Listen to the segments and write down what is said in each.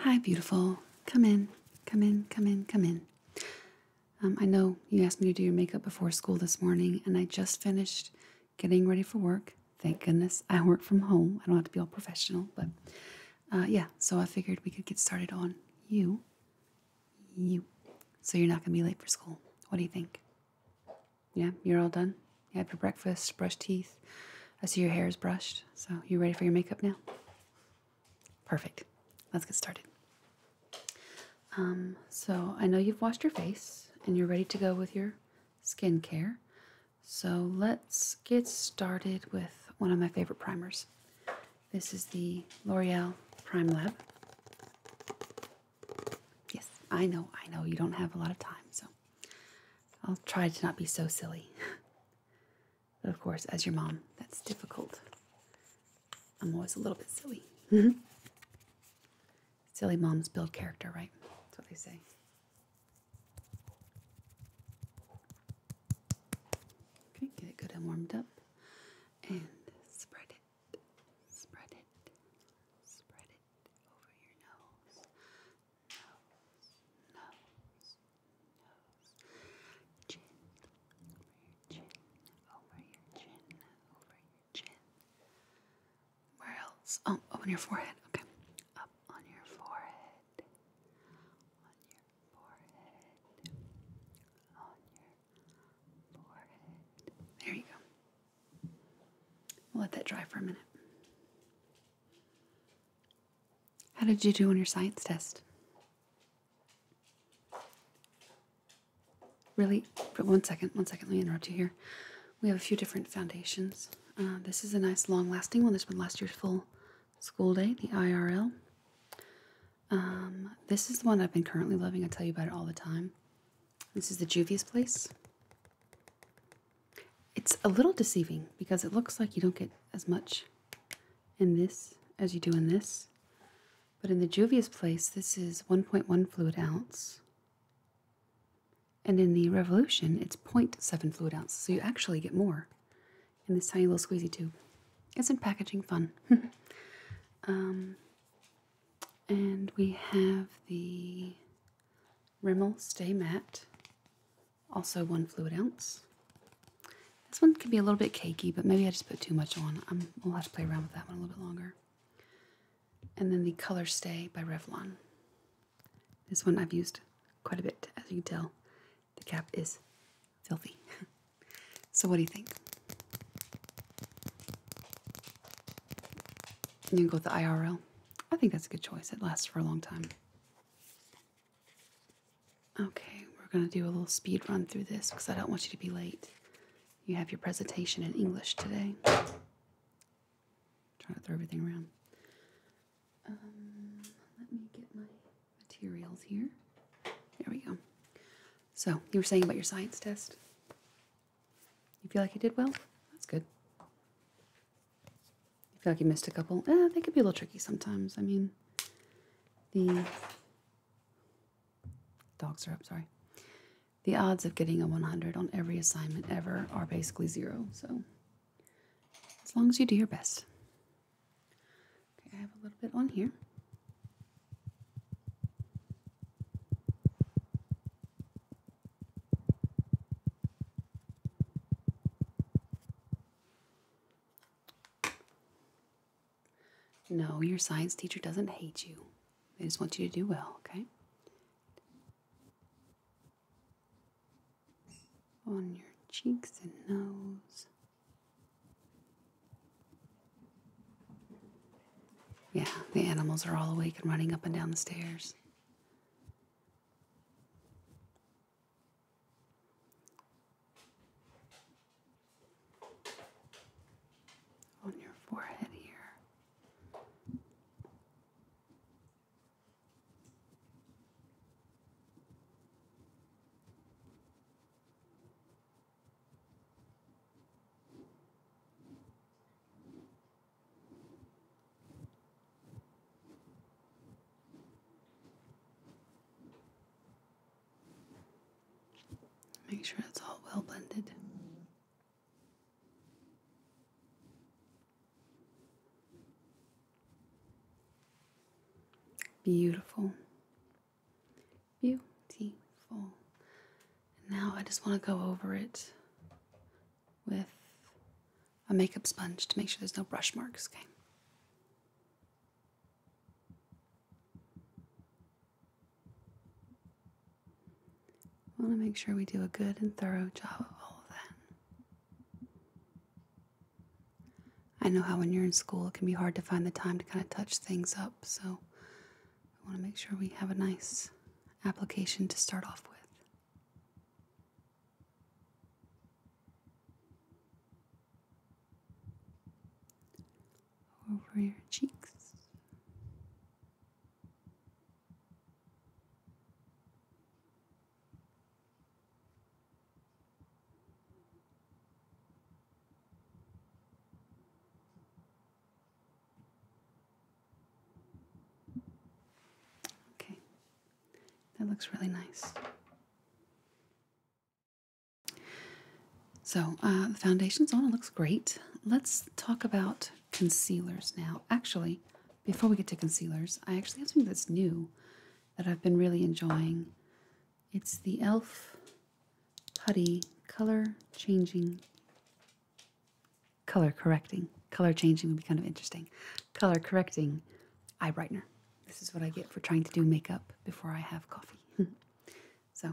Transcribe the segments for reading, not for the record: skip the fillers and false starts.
Hi, beautiful. Come in, come in, come in, come in. I know you asked me to do your makeup before school this morning, and I just finished getting ready for work. Thank goodness I work from home. I don't have to be all professional, but yeah, so I figured we could get started on you. So you're not going to be late for school. What do you think? Yeah, you're all done? You have your breakfast, brushed teeth. I see your hair is brushed, so you ready for your makeup now? Perfect. Let's get started. So I know you've washed your face and you're ready to go with your skincare. So let's get started with one of my favorite primers. This is the L'Oreal Prime Lab. Yes, I know, you don't have a lot of time, so I'll try to not be so silly. But of course, as your mom, that's difficult. I'm always a little bit silly. Silly moms build character, right? That's what they say. Okay, get it good and warmed up. And spread it, spread it, spread it over your nose, nose, nose, nose, chin, over your chin, over your chin, over your chin. Where else? Oh, up on your forehead. Okay. Up on your forehead. On your forehead. On your forehead. There you go. We'll let that dry for a minute. How did you do on your science test? Really? But one second, let me interrupt you here. We have a few different foundations. This is a nice long-lasting one. This would last your full school day, the IRL. This is the one I've been currently loving. I tell you about it all the time. This is the Juvia's Place. It's a little deceiving because it looks like you don't get as much in this as you do in this. But in the Juvia's Place, this is 1.1 fluid ounce. And in the Revolution, it's 0.7 fluid ounce. So you actually get more in this tiny little squeezy tube. Isn't packaging fun? And we have the Rimmel Stay Matte, also 1 fluid ounce. This one could be a little bit cakey, but maybe I just put too much on. We'll have to play around with that one a little bit longer. And then the Color Stay by Revlon. This one I've used quite a bit, as you can tell. The cap is filthy. So what do you think? You can go with the IRL. I think that's a good choice. It lasts for a long time. Okay, we're going to do a little speed run through this because I don't want you to be late. You have your presentation in English today. Trying to throw everything around. Let me get my materials here. There we go. So, you were saying about your science test? You feel like you did well? That's good. You feel like you missed a couple? They could be a little tricky sometimes. I mean, the dogs are up, sorry. The odds of getting a 100 on every assignment ever are basically 0, so as long as you do your best. Okay, I have a little bit on here. No, your science teacher doesn't hate you. They just want you to do well, okay? On your cheeks and nose. Yeah, the animals are all awake and running up and down the stairs. On your forehead here. Make sure it's all well blended. Beautiful. Beautiful. Now I just want to go over it with a makeup sponge to make sure there's no brush marks, okay? I want to make sure we do a good and thorough job of all of that. I know how when you're in school it can be hard to find the time to kind of touch things up, so I want to make sure we have a nice application to start off with. Over your cheeks. Okay, that looks really nice. So the foundation's on, it looks great. Let's talk about concealers now. Actually, before we get to concealers, I actually have something that's new that I've been really enjoying. It's the e.l.f. Putty Color Correcting. Color changing would be kind of interesting. Color Correcting Eye Brightener. This is what I get for trying to do makeup before I have coffee. So,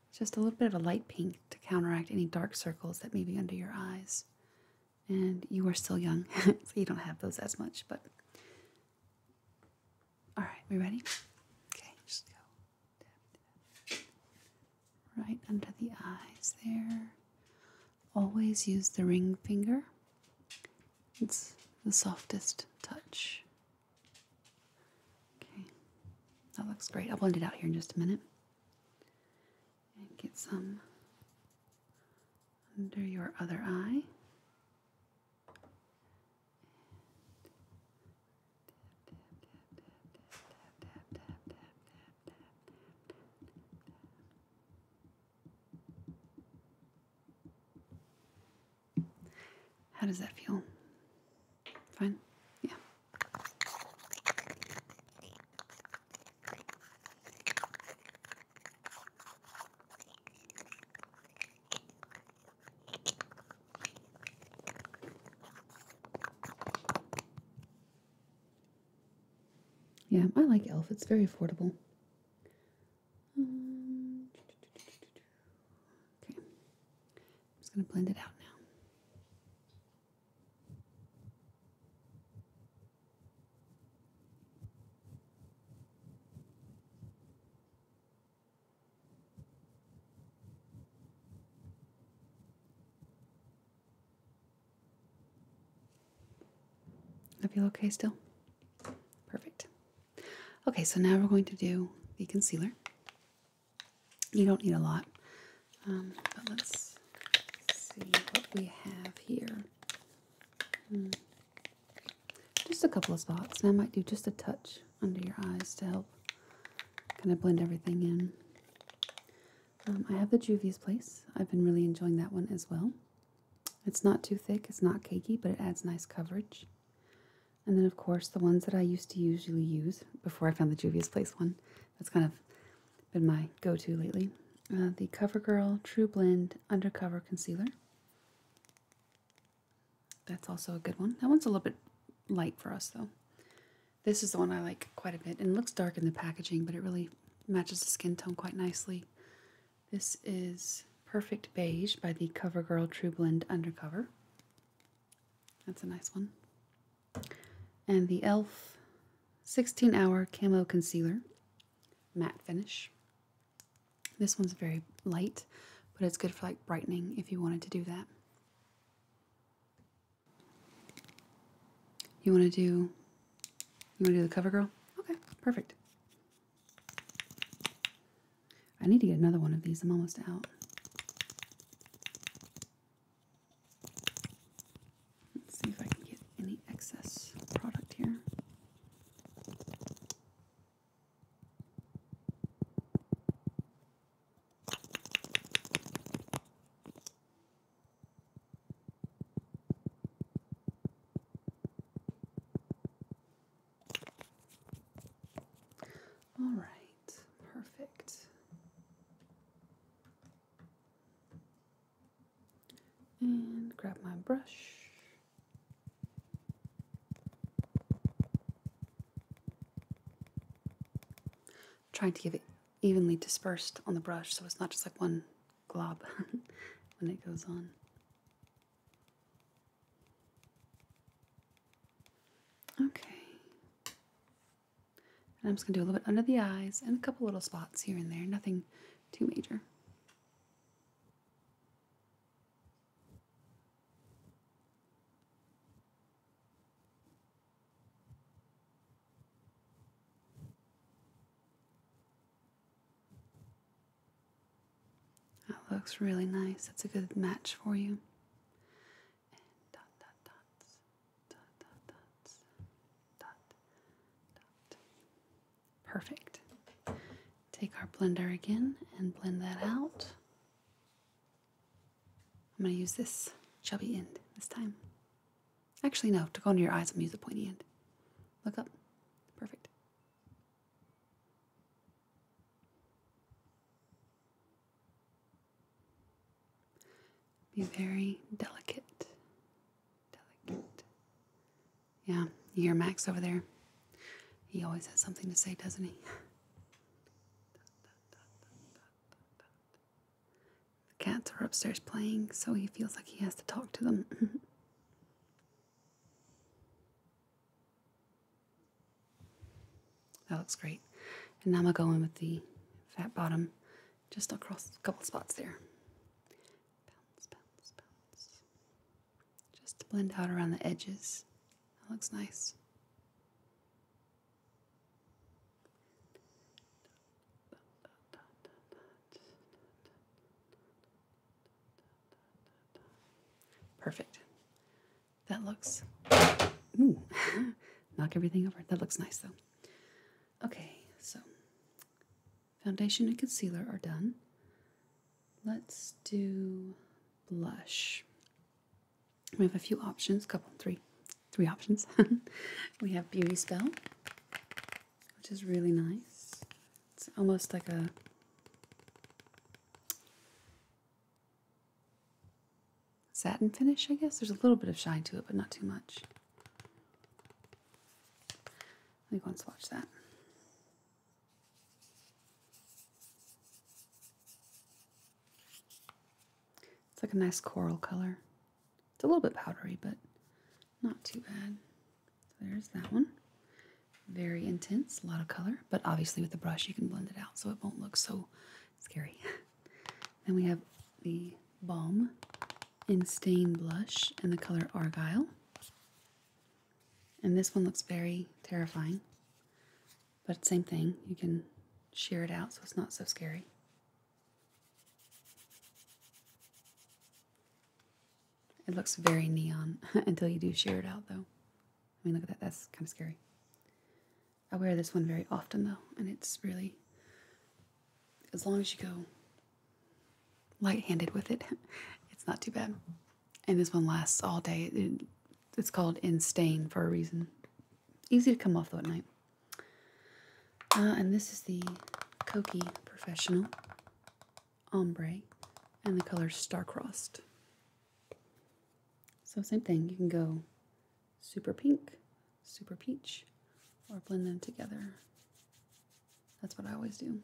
it's just a little bit of a light pink to counteract any dark circles that may be under your eyes. And you are still young, so you don't have those as much, but... Alright, we ready? Okay, just go. Right under the eyes there. Always use the ring finger. It's the softest touch. Okay, that looks great. I'll blend it out here in just a minute. And get some under your other eye. How does that feel? Fine? Yeah. Yeah, I like e.l.f. It's very affordable. Okay. I'm just going to blend it out now. I feel okay still? Perfect. Okay, so now we're going to do the concealer. You don't need a lot, but let's see what we have here. Just a couple of spots, and I might do just a touch under your eyes to help kind of blend everything in. I have the Juvia's Place. I've been really enjoying that one as well. It's not too thick, it's not cakey, but it adds nice coverage. And then, of course, the ones that I used to usually use before I found the Juvia's Place one. That's kind of been my go-to lately. The CoverGirl True Blend Undercover Concealer. That's also a good one. That one's a little bit light for us, though. This is the one I like quite a bit. And it looks dark in the packaging, but it really matches the skin tone quite nicely. This is Perfect Beige by the CoverGirl True Blend Undercover. That's a nice one. And the e.l.f. 16-Hour Camo Concealer, matte finish. This one's very light, but it's good for like brightening if you wanted to do that. You want to do the CoverGirl? Okay, perfect. I need to get another one of these. I'm almost out. Let's see if I can get any excess product here. All right, perfect. And grab my brush. Trying to give it evenly dispersed on the brush so it's not just like one glob when it goes on. Okay. And I'm just going to do a little bit under the eyes and a couple little spots here and there, nothing too major. That looks really nice. That's a good match for you. And dot, dot, dots, dot, dot, dots, dot, dot. Perfect. Take our blender again and blend that out. I'm going to use this chubby end this time. Actually, no, to go under your eyes, I'm going to use the pointy end. Look up. Perfect. Be very delicate. Delicate. Yeah, you hear Max over there? He always has something to say, doesn't he? The cats are upstairs playing, so he feels like he has to talk to them. That looks great. And now I'm going to go in with the fat bottom just across a couple spots there. Bounce, bounce, bounce. Just to blend out around the edges. That looks nice. Perfect. That looks... Ooh. Knock everything over. That looks nice, though. Okay, so foundation and concealer are done. Let's do blush. We have a few options, three options. We have Beauty Spell, which is really nice. It's almost like a satin finish, I guess. There's a little bit of shine to it, but not too much. Let me go and swatch that. It's like a nice coral color. It's a little bit powdery, but not too bad. So there's that one. Very intense, a lot of color, but obviously with the brush you can blend it out so it won't look so scary. Then we have the Balm in Stain Blush in the color Argyle. And this one looks very terrifying, but same thing, you can sheer it out so it's not so scary. It looks very neon until you do sheer it out, though. I mean, look at that. That's kind of scary. I wear this one very often, though, and it's really, as long as you go light-handed with it, it's not too bad. And this one lasts all day. It's called In Stain for a reason. Easy to come off, though, at night. And this is the Kokie Professional Ombre, and the color Star-Crossed. So same thing, you can go super pink, super peach, or blend them together. That's what I always do.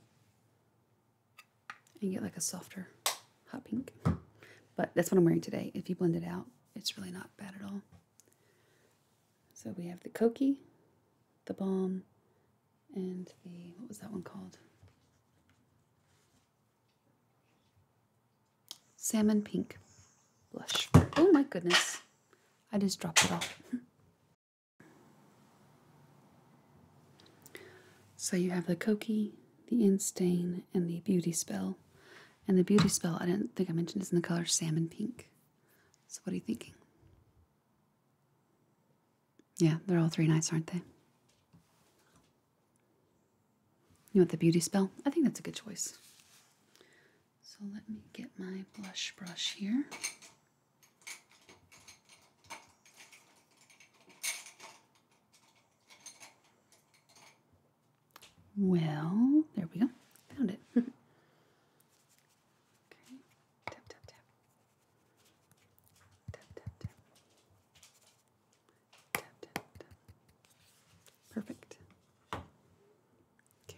And get like a softer hot pink. But that's what I'm wearing today. If you blend it out, it's really not bad at all. So we have the Kokie, the Balm, and the, what was that one called? Salmon Pink blush. Oh my goodness. I just dropped it off. So you have the Kokie, the In Stain, and the Beauty Spell. And the Beauty Spell, I didn't think I mentioned, is in the color Salmon Pink. So what are you thinking? Yeah, they're all three nice, aren't they? You want the Beauty Spell? I think that's a good choice. So let me get my blush brush here. Well, there we go. Found it. Okay. Tap, tap, tap. Tap, tap, tap. Tap, tap, tap. Perfect. Okay.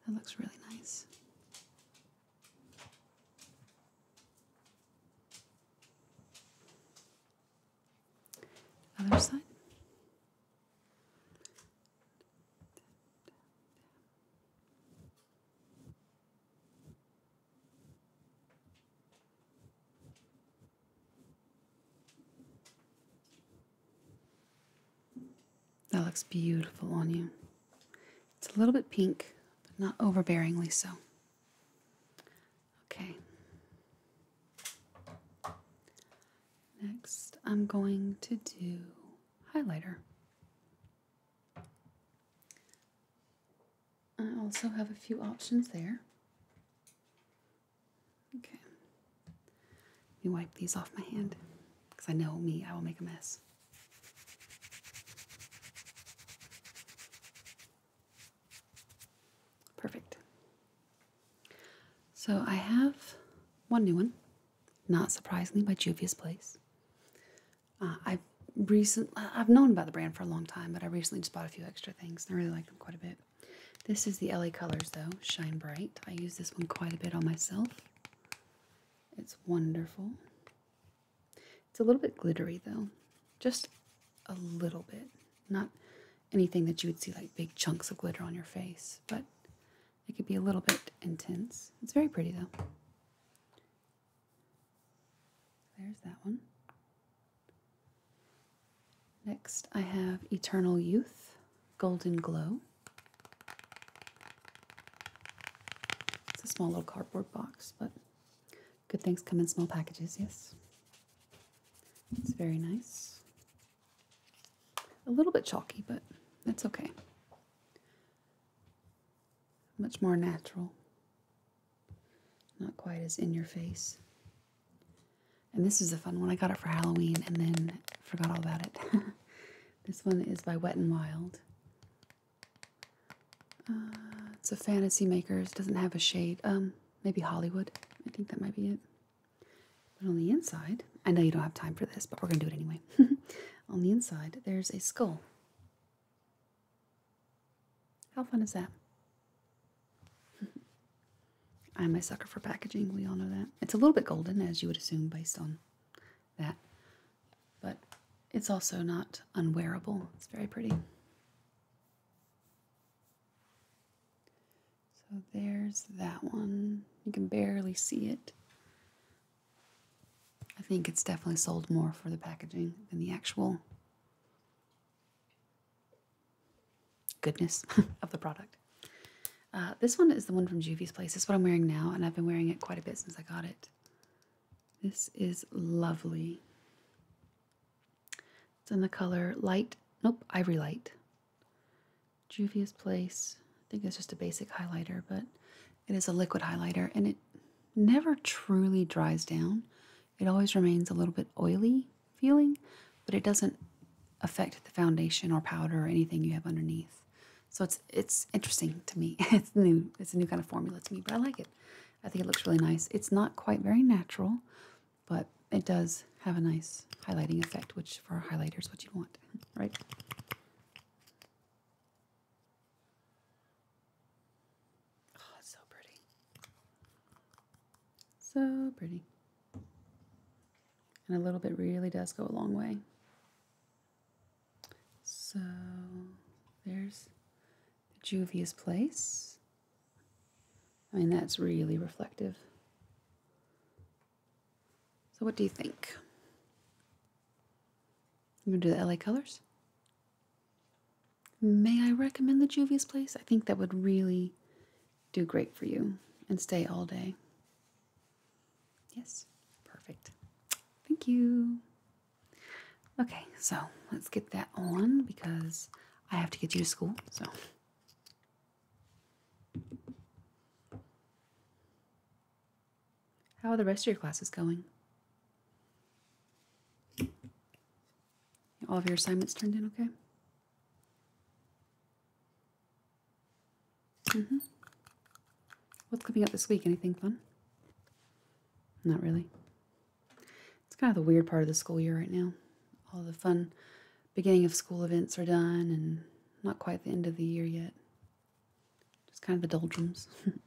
That looks really nice. Other side. That looks beautiful on you. It's a little bit pink, but not overbearingly so. Okay. Next, I'm going to do highlighter. I also have a few options there. Okay. Let me wipe these off my hand, because I know me, I will make a mess. Perfect. So I have one new one, not surprisingly, by Juvia's Place. I've known about the brand for a long time, but I recently just bought a few extra things, and I really like them quite a bit. This is the LA Colors, though, Shine Bright. I use this one quite a bit on myself. It's wonderful. It's a little bit glittery, though. Just a little bit. Not anything that you would see like big chunks of glitter on your face, but it could be a little bit intense. It's very pretty, though. There's that one. Next, I have Eternal Youth Golden Glow. It's a small little cardboard box, but good things come in small packages, yes. It's very nice. A little bit chalky, but that's okay. Much more natural. Not quite as in your face. And this is a fun one. I got it for Halloween and then forgot all about it. This one is by Wet n Wild. It's a Fantasy Makers. Doesn't have a shade. Maybe Hollywood. I think that might be it. But on the inside, I know you don't have time for this, but we're going to do it anyway. On the inside, there's a skull. How fun is that? I'm a sucker for packaging. We all know that. It's a little bit golden, as you would assume based on that. But it's also not unwearable. It's very pretty. So there's that one. You can barely see it. I think it's definitely sold more for the packaging than the actual goodness of the product. This one is the one from Juvia's Place. This is what I'm wearing now, and I've been wearing it quite a bit since I got it. This is lovely. It's in the color Ivory Light. Juvia's Place. I think it's just a basic highlighter, but it is a liquid highlighter, and it never truly dries down. It always remains a little bit oily feeling, but it doesn't affect the foundation or powder or anything you have underneath. So it's interesting to me. It's new. It's a new kind of formula to me, but I like it. I think it looks really nice. It's not quite very natural, but it does have a nice highlighting effect, which for our highlighters, what you want, right? Oh, it's so pretty. So pretty. And a little bit really does go a long way. So there's the Juvia's Place. I mean, that's really reflective. So what do you think? You gonna do the LA Colors? May I recommend the Juvia's Place? I think that would really do great for you and stay all day. Yes, perfect. Thank you. Okay, so let's get that on because I have to get you to school, so. How are the rest of your classes going? all of your assignments turned in okay? What's coming up this week? Anything fun? Not really. It's kind of the weird part of the school year right now. All the fun beginning of school events are done and not quite the end of the year yet. Just kind of the doldrums. I'm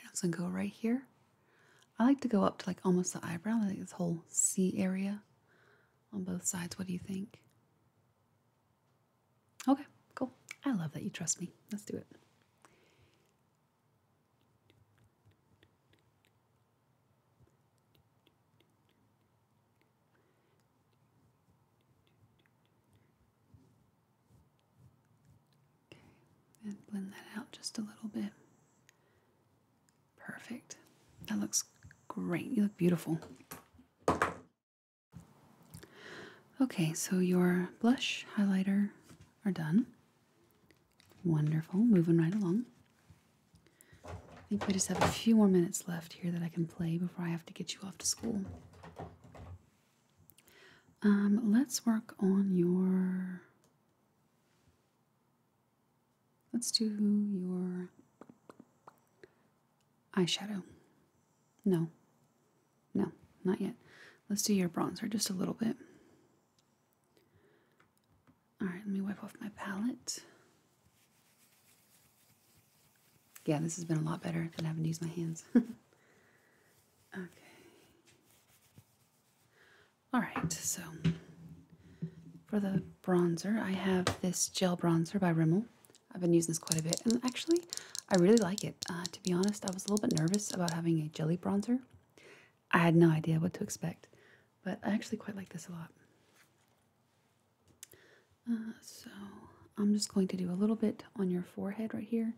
just going to go right here. I like to go up to like almost the eyebrow, like this whole C area on both sides. What do you think? Okay, cool. I love that you trust me. Let's do it. Okay, and blend that out just a little bit. Perfect. That looks great. You look beautiful. Okay, so your blush, highlighter are done. Wonderful. Moving right along. I think we just have a few more minutes left here that I can play before I have to get you off to school. Let's work on your... Let's do your eyeshadow. No, not yet. Let's do your bronzer just a little bit. All right, let me wipe off my palette. Yeah, this has been a lot better than having to use my hands. Okay. All right, so for the bronzer, I have this gel bronzer by Rimmel. I've been using this quite a bit, and actually, I really like it. To be honest, I was a little bit nervous about having a jelly bronzer. I had no idea what to expect, but I actually quite like this a lot. So I'm just going to do a little bit on your forehead right here,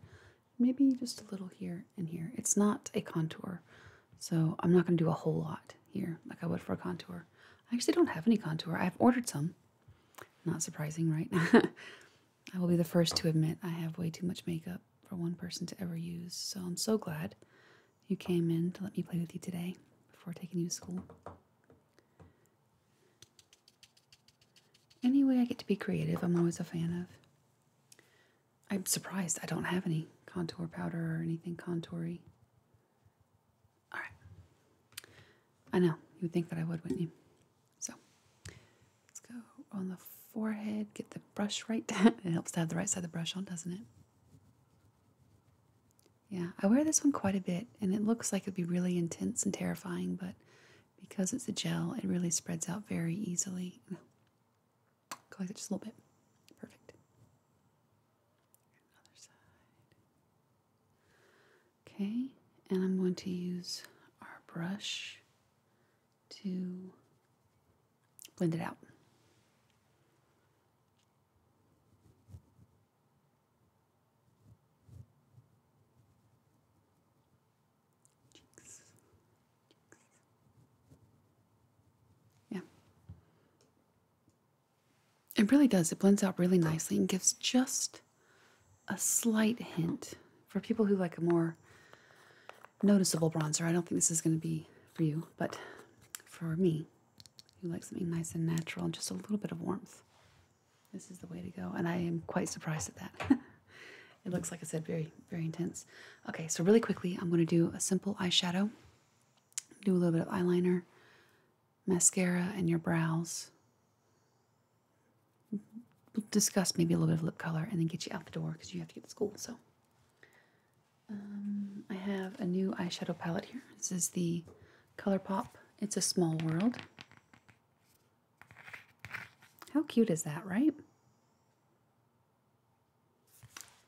maybe just a little here and here. It's not a contour, so I'm not going to do a whole lot here like I would for a contour. I actually don't have any contour. I've ordered some. Not surprising, right? I will be the first to admit I have way too much makeup for one person to ever use, so I'm so glad you came in to let me play with you today before taking you to school. Any way I get to be creative, I'm always a fan of. I'm surprised I don't have any contour powder or anything contoury. All right. I know, you would think that I would, wouldn't you? So, let's go on the forehead, get the brush right. It helps to have the right side of the brush on, doesn't it? Yeah, I wear this one quite a bit, and it looks like it'd be really intense and terrifying, but because it's a gel, it really spreads out very easily. Go like that just a little bit. Perfect. Other side. Okay, and I'm going to use our brush to blend it out. Yeah. It really does. It blends out really nicely and gives just a slight hint. For people who like a more noticeable bronzer, I don't think this is going to be for you, but for me, who likes something nice and natural and just a little bit of warmth, this is the way to go. And I am quite surprised at that. It looks, like I said, very, very intense. Okay, so really quickly, I'm going to do a simple eyeshadow. Do a little bit of eyeliner, mascara, and your brows. We'll discuss maybe a little bit of lip color and then get you out the door because you have to get to school. So I have a new eyeshadow palette here. This is the ColourPop. It's a Small World. How cute is that, right?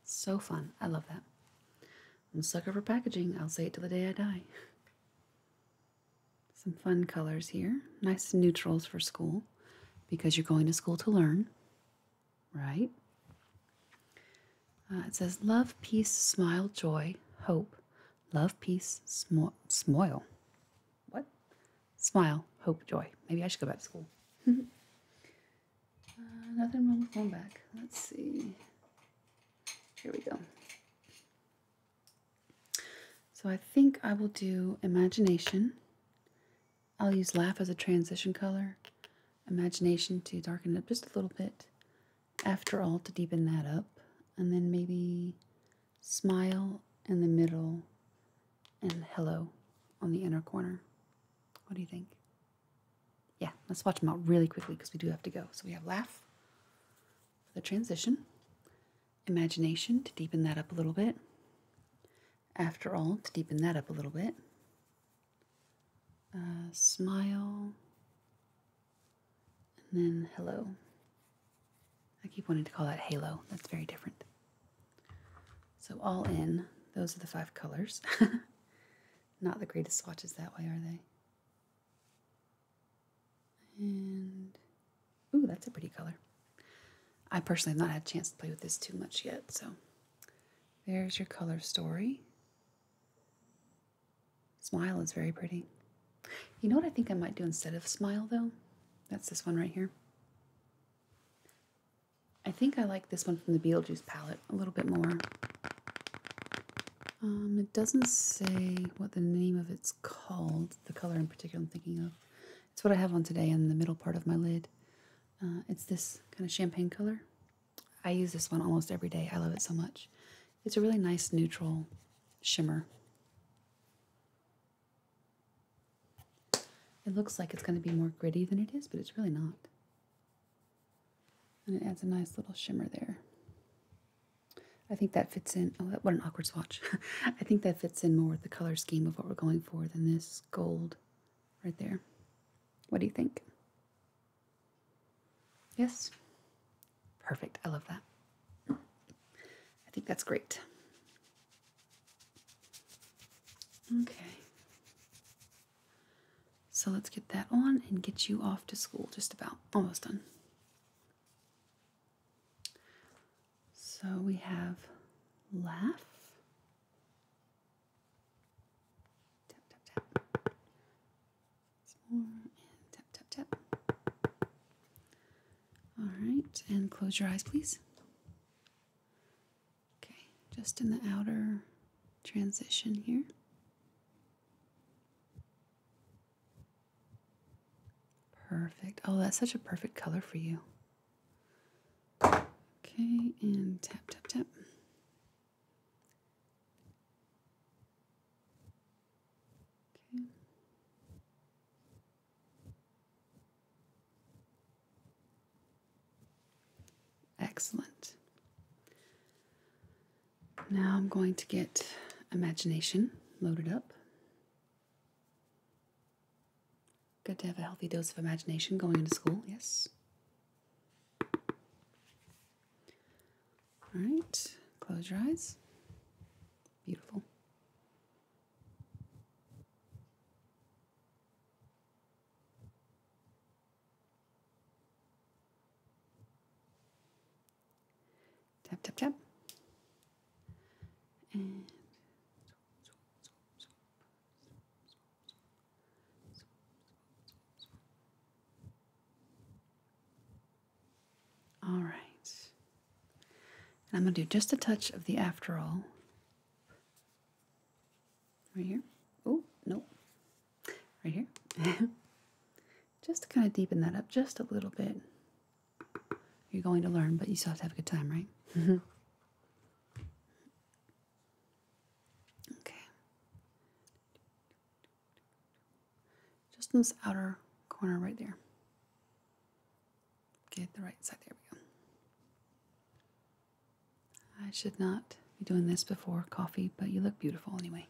So fun. I love that. I'm a sucker for packaging. I'll say it till the day I die. Some fun colors here. Nice neutrals for school because you're going to school to learn, right? It says love, peace, smile, joy, hope. Love, peace, smoil. What? Smile, hope, joy. Maybe I should go back to school. Nothing wrong with going back. Let's see. Here we go. So I think I will do Imagination. I'll use Laugh as a transition color. Imagination to darken it up just a little bit. After all, to deepen that up. And then maybe smile in the middle and hello on the inner corner. What do you think? Yeah, let's watch them out really quickly because we do have to go. So we have laugh for the transition. Imagination to deepen that up a little bit. After all, to deepen that up a little bit. Smile. And then hello. I keep wanting to call that halo. That's very different. So all in, those are the 5 colors. Not the greatest swatches that way, are they? And, ooh, that's a pretty color. I personally have not had a chance to play with this too much yet, so there's your color story. Smile is very pretty. You know what I think I might do instead of smile, though? That's this one right here. I think I like this one from the Beetlejuice palette a little bit more. It doesn't say what the name of it's called, the color in particular I'm thinking of. It's what I have on today in the middle part of my lid. It's this kind of champagne color. I use this one almost every day. I love it so much. It's a really nice neutral shimmer. It looks like it's going to be more gritty than it is, but it's really not. And it adds a nice little shimmer there. I think that fits in. Oh, what an awkward swatch. I think that fits in more with the color scheme of what we're going for than this gold right there. What do you think? Yes? Perfect. I love that. I think that's great. Okay. So let's get that on and get you off to school. Just about. Almost done. So we have laugh. Tap, tap, tap. Some more and tap, tap, tap. All right, and close your eyes, please. Okay, just in the outer transition here. Perfect. Oh, that's such a perfect color for you. Okay, and tap, tap, tap. Okay. Excellent. Now I'm going to get imagination loaded up. Good to have a healthy dose of imagination going into school, yes. All right, close your eyes. Beautiful. Tap, tap, tap. And all right. And I'm going to do just a touch of the after all. Right here. Oh, nope. Right here. Just to kind of deepen that up just a little bit. You're going to learn, but you still have to have a good time, right? Okay. Just in this outer corner right there. Get the right side. There we go. I should not be doing this before coffee, but you look beautiful anyway.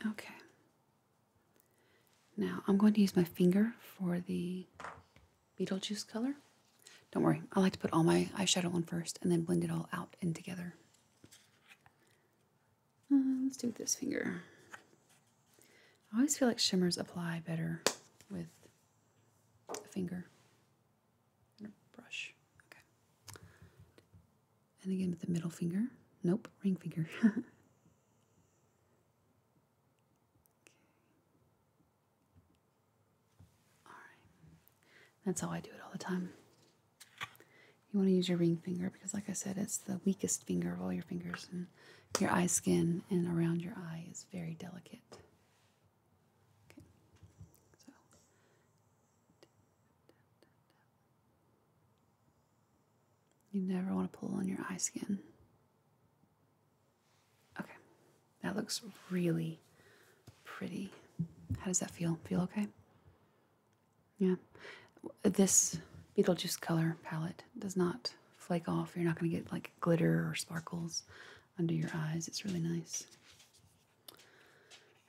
Okay. Now I'm going to use my finger for the Beetlejuice color. Don't worry, I like to put all my eyeshadow on first and then blend it all out and together. Let's do this finger. I always feel like shimmers apply better with a finger and a brush. Okay. And again with the middle finger. Nope, ring finger. Okay. All right. That's how I do it all the time. You want to use your ring finger because, like I said, it's the weakest finger of all your fingers, and your eye skin and around your eye is very delicate. Okay, so you never want to pull on your eye skin. Okay, that looks really pretty. How does that feel? Feel okay? Yeah. This Beetlejuice color palette does not flake off. You're not going to get like glitter or sparkles under your eyes. It's really nice.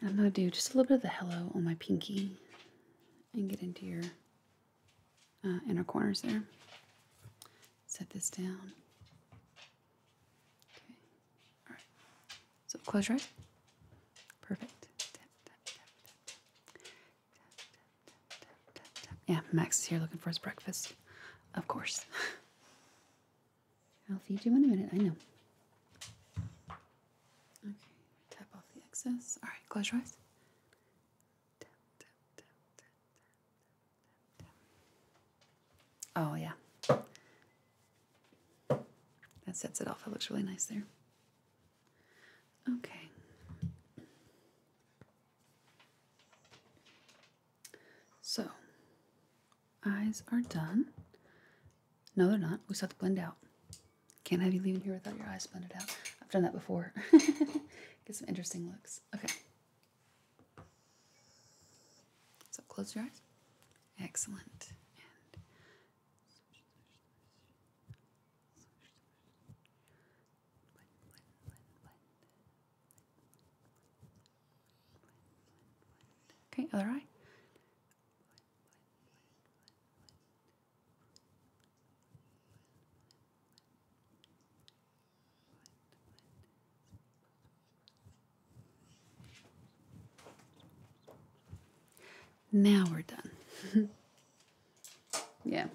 And I'm going to do just a little bit of the hello on my pinky and get into your inner corners there. Set this down. Okay. All right. So close your eyes. Perfect. Yeah, Max is here looking for his breakfast. Of course. I'll feed you in a minute, I know. Okay, tap off the excess. All right, close your eyes. Tap, tap, tap, tap, tap, tap. Oh, yeah. That sets it off. It looks really nice there. Okay. So, eyes are done. No, they're not. We still have to blend out. Can't have you leaving here without your eyes blended out. I've done that before. Get some interesting looks. Okay. So close your eyes. Excellent. Okay, other eye. Now we're done. Yeah,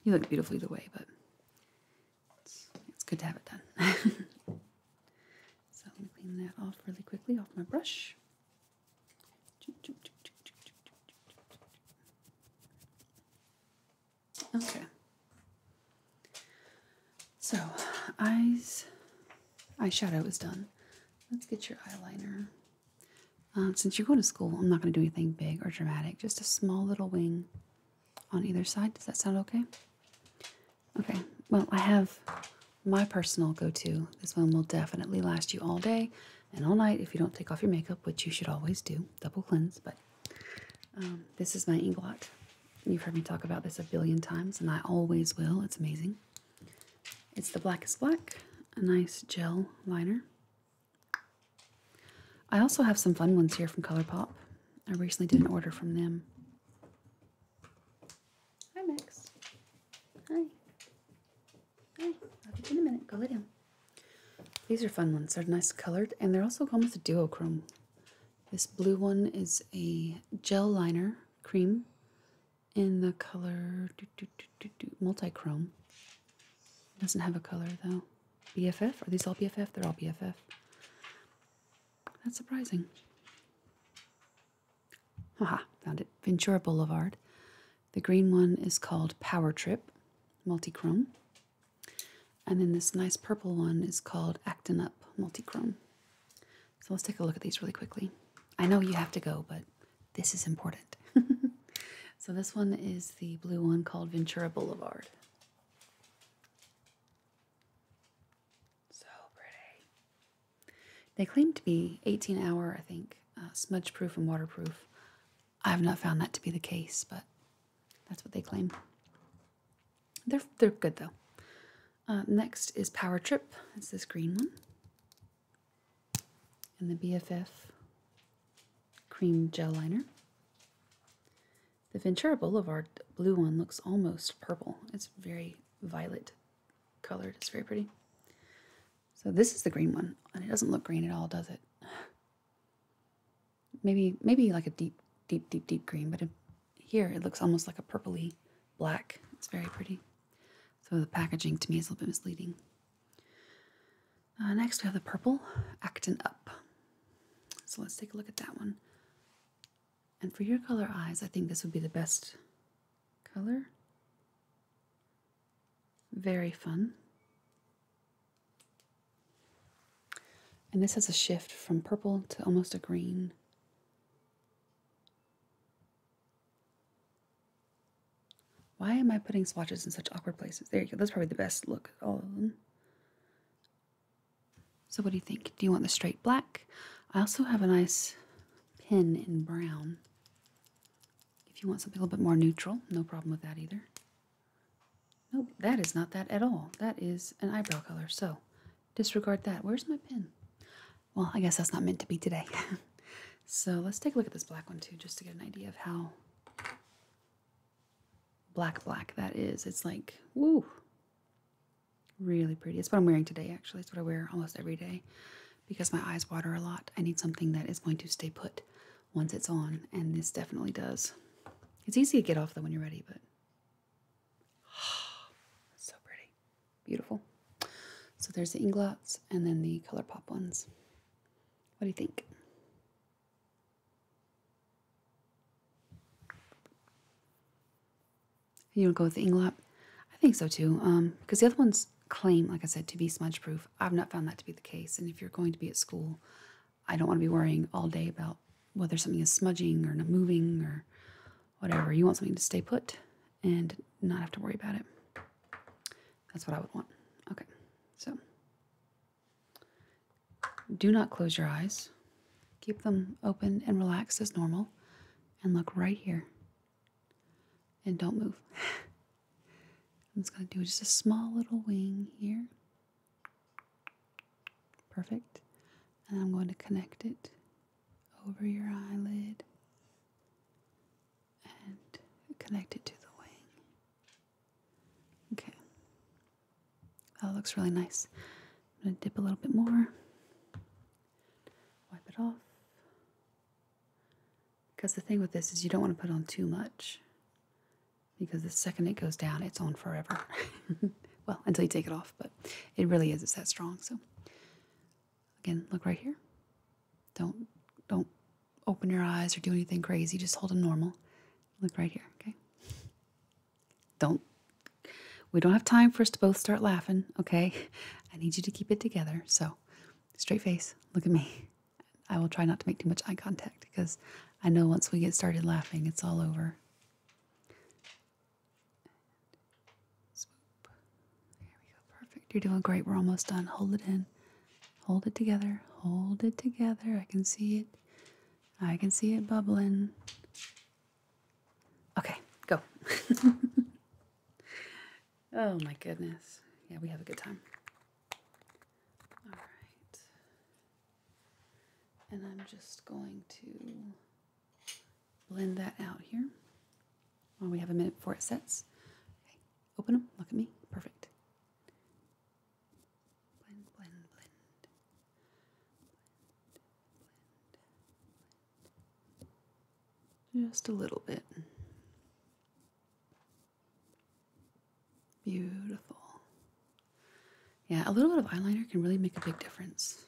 you look beautiful either way, but it's good to have it done. So let me clean that off really quickly off my brush. Okay. So, eyeshadow is done. Let's get your eyeliner. Since you're going to school, I'm not going to do anything big or dramatic. Just a small little wing on either side. Does that sound okay? Okay. Well, I have my personal go-to. This one will definitely last you all day and all night if you don't take off your makeup, which you should always do. Double cleanse. But this is my Inglot. You've heard me talk about this a billion times, and I always will. It's amazing. It's the Blackest Black, a nice gel liner. I also have some fun ones here from ColourPop. I recently did an order from them. Hi, Max. Hi. Hi. I'll get you in a minute. Go lay down. These are fun ones. They're nice colored, and they're also come with a duochrome. This blue one is a gel liner cream in the color multichrome. Doesn't have a color though. BFF? Are these all BFF? They're all BFF. That's surprising. Haha, found it. Ventura Boulevard. The green one is called Power Trip, multichrome. And then this nice purple one is called Actin' Up, multichrome. So let's take a look at these really quickly. I know you have to go, but this is important. So this one is the blue one called Ventura Boulevard. So pretty. They claim to be 18-hour, I think, smudge-proof and waterproof. I have not found that to be the case, but that's what they claim. They're good though. Next is Power Trip. It's this green one. And the BFF cream gel liner. The Ventura Boulevard blue one looks almost purple. It's very violet colored. It's very pretty. So this is the green one, and it doesn't look green at all, does it? Maybe like a deep green, but here it looks almost like a purpley black. It's very pretty. So the packaging to me is a little bit misleading. Next we have the purple Actin' Up. So let's take a look at that one. And for your color eyes, I think this would be the best color. Very fun. And this has a shift from purple to almost a green. Why am I putting swatches in such awkward places? There you go. That's probably the best look of all of them. So what do you think? Do you want the straight black? I also have a nice pin in brown. If you want something a little bit more neutral, no problem with that either. Nope, that is not that at all. That is an eyebrow color, so disregard that. Where's my pin? Well, I guess that's not meant to be today. So let's take a look at this black one too, just to get an idea of how black that is. It's like, woo, really pretty. It's what I'm wearing today, actually. It's what I wear almost every day because my eyes water a lot. I need something that is going to stay put once it's on, and this definitely does. It's easy to get off though when you're ready, but so pretty. Beautiful. So there's the Inglots and then the ColourPop ones. What do you think? You want to go with the Inglot? I think so too, because the other ones claim, like I said, to be smudge proof. I've not found that to be the case, and if you're going to be at school, I don't want to be worrying all day about whether something is smudging or not moving or whatever. You want something to stay put and not have to worry about it. That's what I would want. Okay, so do not close your eyes. Keep them open and relaxed as normal, and look right here. And don't move. I'm just going to do just a small little wing here. Perfect. And I'm going to connect it over your eyelid and connect it to the wing. Okay. That looks really nice. I'm going to dip a little bit more. Wipe it off. Because the thing with this is you don't want to put on too much. Because the second it goes down, it's on forever. Well, until you take it off, but it really is. It's that strong. So, again, look right here. Don't open your eyes or do anything crazy. Just hold them normal. Look right here, okay? We don't have time for us to both start laughing, okay? I need you to keep it together. So, straight face. Look at me. I will try not to make too much eye contact because I know once we get started laughing, it's all over. You're doing great. We're almost done. Hold it in. Hold it together. Hold it together. I can see it. I can see it bubbling. Okay, go. Oh my goodness. Yeah, we have a good time. All right. And I'm just going to blend that out here. While we have a minute before it sets. Okay, open them. Look at me. Perfect. Just a little bit. Beautiful. Yeah, a little bit of eyeliner can really make a big difference.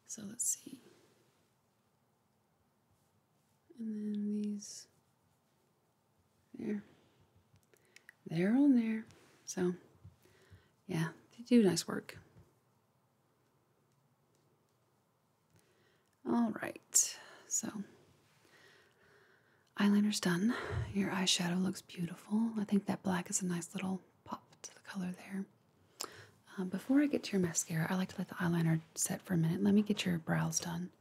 So let's see. And then these, they're on there. So yeah, they do nice work. All right, so eyeliner's done. Your eyeshadow looks beautiful. I think that black is a nice little pop to the color there. Before I get to your mascara, I like to let the eyeliner set for a minute. Let me get your brows done.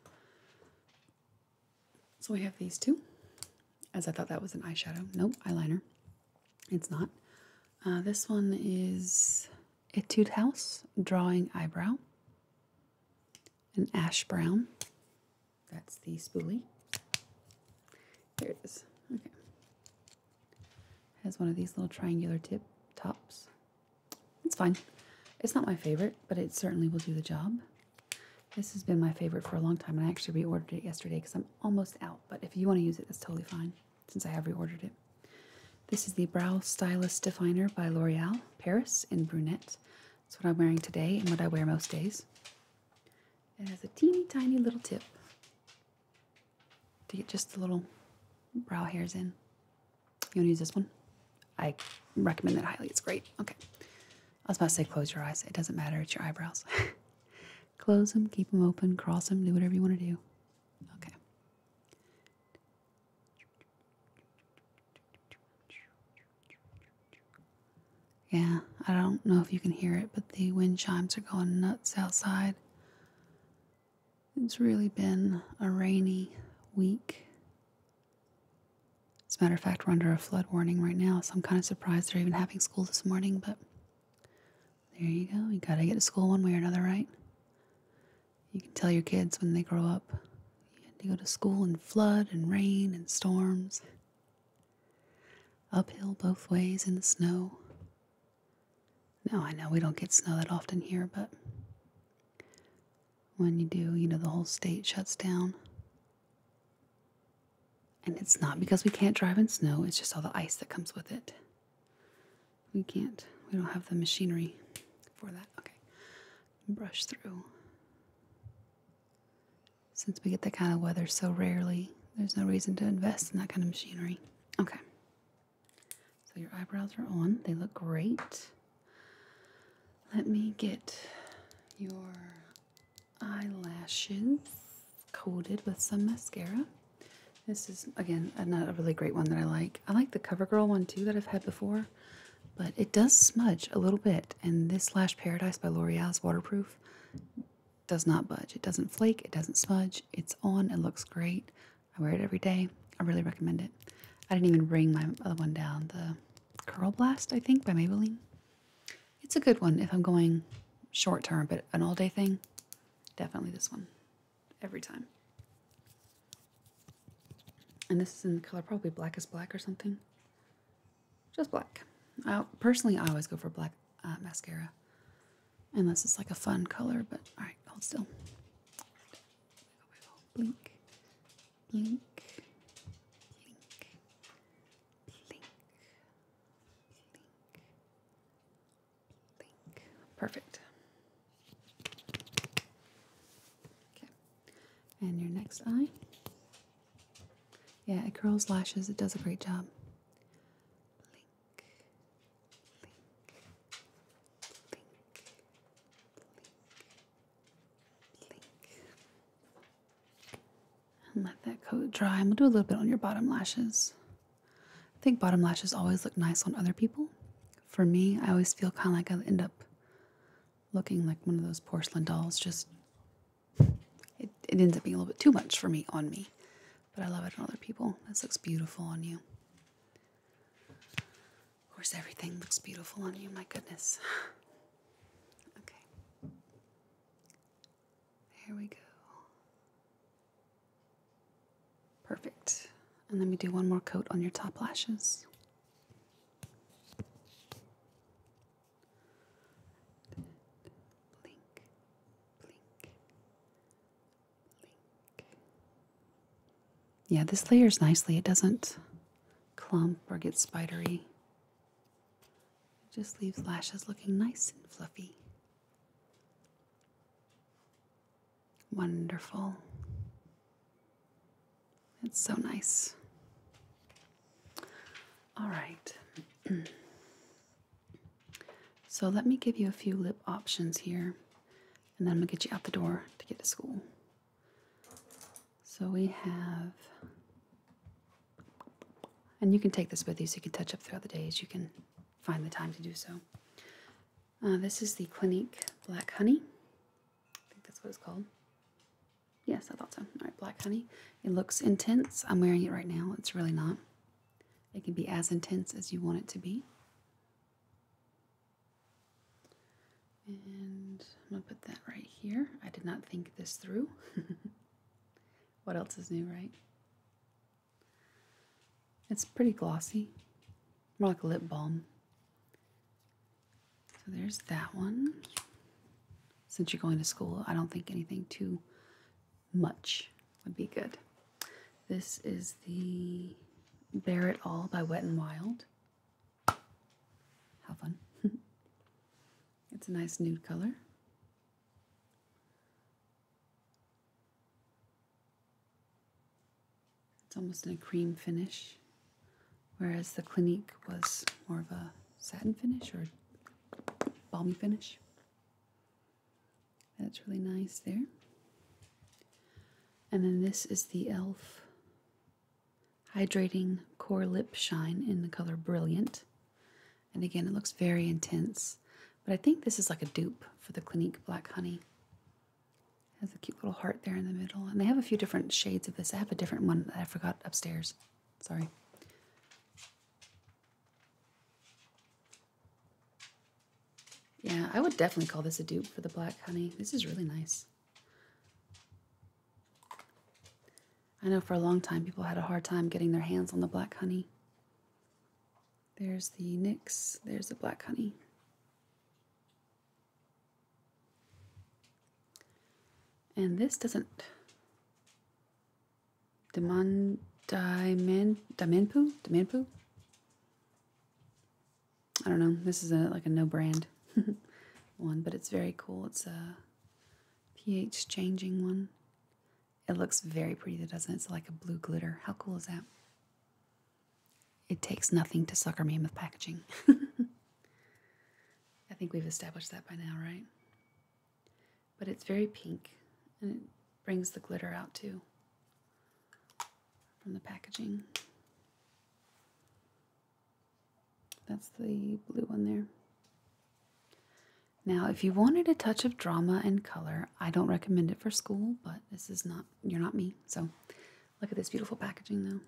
So we have these two, as I thought that was an eyeshadow. Nope, eyeliner. It's not. This one is Etude House Drawing Eyebrow. An ash brown. That's the spoolie. There it is. Okay. Has one of these little triangular tip tops. It's fine. It's not my favorite, but it certainly will do the job. This has been my favorite for a long time, and I actually reordered it yesterday because I'm almost out. But if you want to use it, that's totally fine, since I have reordered it. This is the Brow Stylist Definer by L'Oreal Paris in brunette. That's what I'm wearing today and what I wear most days. It has a teeny tiny little tip to get just the little brow hairs in. You want to use this one? I recommend that highly. It's great. Okay. I was about to say close your eyes. It doesn't matter. It's your eyebrows. Close them, keep them open, cross them, do whatever you want to do. Okay. Yeah, I don't know if you can hear it, but the wind chimes are going nuts outside. It's really been a rainy week. As a matter of fact, we're under a flood warning right now, so I'm kind of surprised they're even having school this morning, but there you go. You gotta get to school one way or another, right? You can tell your kids when they grow up, you had to go to school in flood and rain and storms. Uphill both ways in the snow. No, I know we don't get snow that often here, but when you do, you know, the whole state shuts down. And it's not because we can't drive in snow, it's just all the ice that comes with it. We don't have the machinery for that. Okay, brush through. Since we get that kind of weather so rarely, there's no reason to invest in that kind of machinery. Okay. So your eyebrows are on. They look great. Let me get your eyelashes coated with some mascara. This is, again, another really great one that I like. I like the CoverGirl one too that I've had before, but it does smudge a little bit. And this Lash Paradise by L'Oreal is waterproof. Does not budge. It doesn't flake. It doesn't smudge. It's on. It looks great. I wear it every day. I really recommend it. I didn't even bring my other one down. The Curl Blast, I think, by Maybelline. It's a good one if I'm going short term, but an all day thing, definitely this one. Every time. And this is in the color probably Blackest Black or something. Just black. Personally, I always go for black mascara. Unless it's like a fun color, but alright, hold still. Blink. Blink. Blink. Blink. Blink. Perfect. Okay. And your next eye. Yeah, it curls lashes. It does a great job. Blink. Blink. Blink. Blink. And let that coat dry. I'm going to do a little bit on your bottom lashes. I think bottom lashes always look nice on other people. For me, I always feel kind of like I end up looking like one of those porcelain dolls. Just, it ends up being a little bit too much for me on me. But I love it on other people. This looks beautiful on you. Of course, everything looks beautiful on you. My goodness. Okay. There we go. Perfect. And let me do one more coat on your top lashes. Blink, blink, blink. Yeah, this layers nicely. It doesn't clump or get spidery. It just leaves lashes looking nice and fluffy. Wonderful. It's so nice. All right. So let me give you a few lip options here, and then I'm going to get you out the door to get to school. So we have, and you can take this with you so you can touch up throughout the days. You can find the time to do so. This is the Clinique Black Honey. I think that's what it's called. Yes, I thought so. All right, Black Honey. It looks intense. I'm wearing it right now. It's really not. It can be as intense as you want it to be. And I'm going to put that right here. I did not think this through. What else is new, right? It's pretty glossy. More like a lip balm. So there's that one. Since you're going to school, I don't think anything too much would be good. This is the Bare It All by Wet n Wild. How fun. It's a nice nude color. It's almost in a cream finish, whereas the Clinique was more of a satin finish or balmy finish. That's really nice there. And then this is the e.l.f. Hydrating Core Lip Shine in the color Brilliant. And again, it looks very intense. But I think this is like a dupe for the Clinique Black Honey. It has a cute little heart there in the middle. And they have a few different shades of this. I have a different one that I forgot upstairs. Sorry. Yeah, I would definitely call this a dupe for the Black Honey. This is really nice. I know for a long time people had a hard time getting their hands on the Black Honey. There's the NYX, there's the Black Honey. And this doesn't... Damanpu? I don't know. This is like a no brand one, but it's very cool. It's a pH changing one. It looks very pretty, doesn't it? It's like a blue glitter. How cool is that? It takes nothing to sucker me in with packaging. I think we've established that by now, right? But it's very pink, and it brings the glitter out too from the packaging. That's the blue one there. Now, if you wanted a touch of drama and color, I don't recommend it for school, but this is not, you're not me. So look at this beautiful packaging though.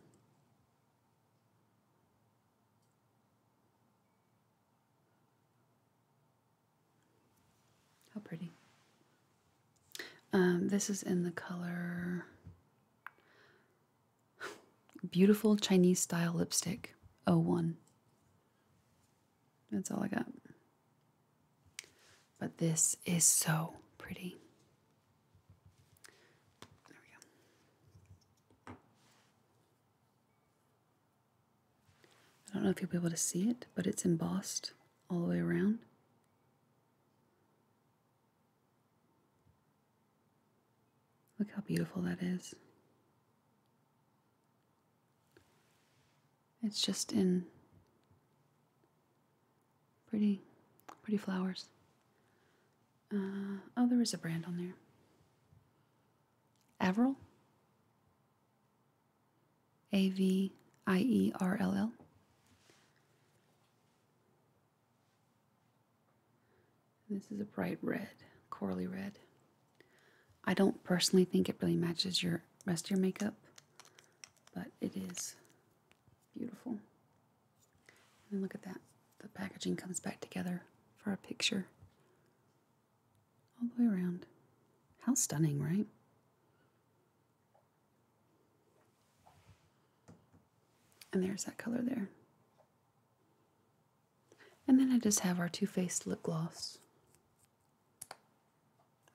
How pretty. This is in the color Beautiful Chinese Style Lipstick 01. That's all I got. But this is so pretty. There we go. I don't know if you'll be able to see it, but it's embossed all the way around. Look how beautiful that is. It's just in pretty flowers. Oh, there is a brand on there. Avril? Avierll. This is a bright red, corally red. I don't personally think it really matches your rest of your makeup, but it is beautiful. And look at that. The packaging comes back together for a picture. All the way around. How stunning, right? And there's that color there. And then I just have our Too Faced lip gloss.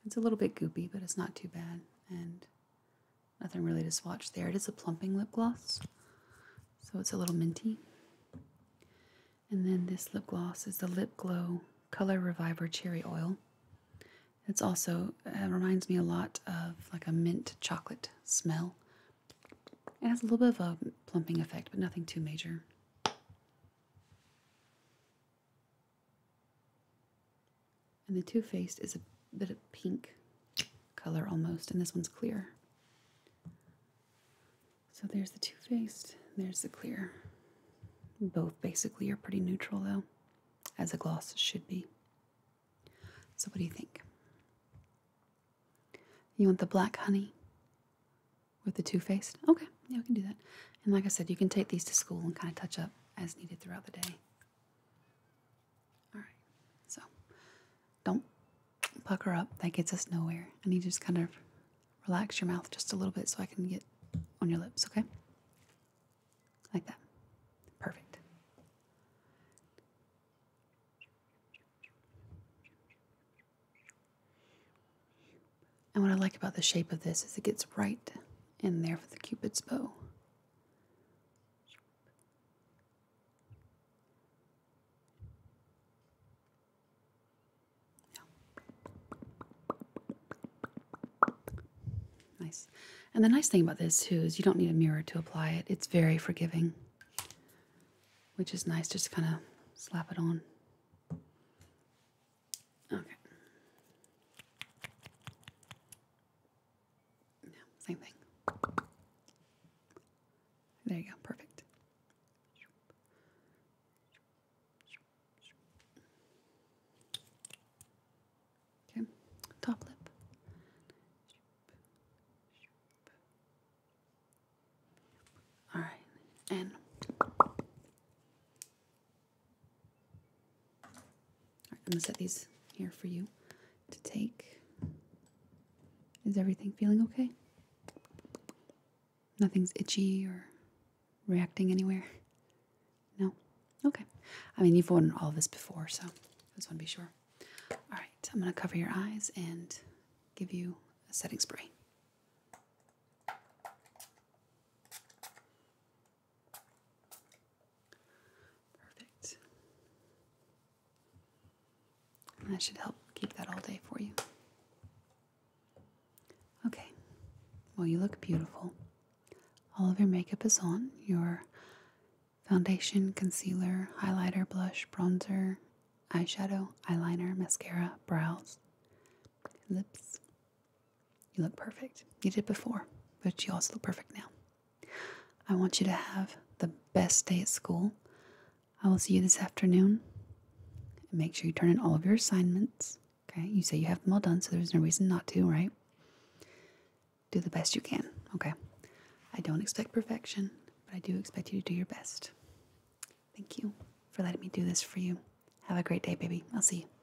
It's a little bit goopy, but it's not too bad. And nothing really to swatch there. It is a plumping lip gloss, so it's a little minty. And then this lip gloss is the Lip Glow Color Reviver Cherry Oil. It's also, reminds me a lot of like a mint chocolate smell. It has a little bit of a plumping effect, but nothing too major. And the Too Faced is a bit of pink color almost, and this one's clear. So there's the Too Faced, there's the clear. Both basically are pretty neutral though, as a gloss should be. So what do you think? You want the Black Honey with the Too Faced? Okay, yeah, we can do that. And like I said, you can take these to school and kind of touch up as needed throughout the day. All right, so don't pucker up. That gets us nowhere. I need you to just kind of relax your mouth just a little bit so I can get on your lips, okay? Like that. Perfect. And what I like about the shape of this is it gets right in there for the Cupid's bow. Nice. And the nice thing about this too is you don't need a mirror to apply it. It's very forgiving, which is nice just to kind of slap it on. Okay. Same thing. There you go. Perfect. Okay. Top lip. All right. And I'm going to set these here for you to take. Is everything feeling okay? Nothing's itchy or reacting anywhere? No? Okay. I mean, you've worn all of this before, so I just want to be sure. All right. I'm going to cover your eyes and give you a setting spray. Perfect. And that should help keep that all day for you. Okay. Well, you look beautiful. All of your makeup is on. Your foundation, concealer, highlighter, blush, bronzer, eyeshadow, eyeliner, mascara, brows, lips. You look perfect. You did before, but you also look perfect now. I want you to have the best day at school. I will see you this afternoon. And make sure you turn in all of your assignments. Okay? You say you have them all done, so there's no reason not to, right? Do the best you can, okay? I don't expect perfection, but I do expect you to do your best. Thank you for letting me do this for you. Have a great day, baby. I'll see you.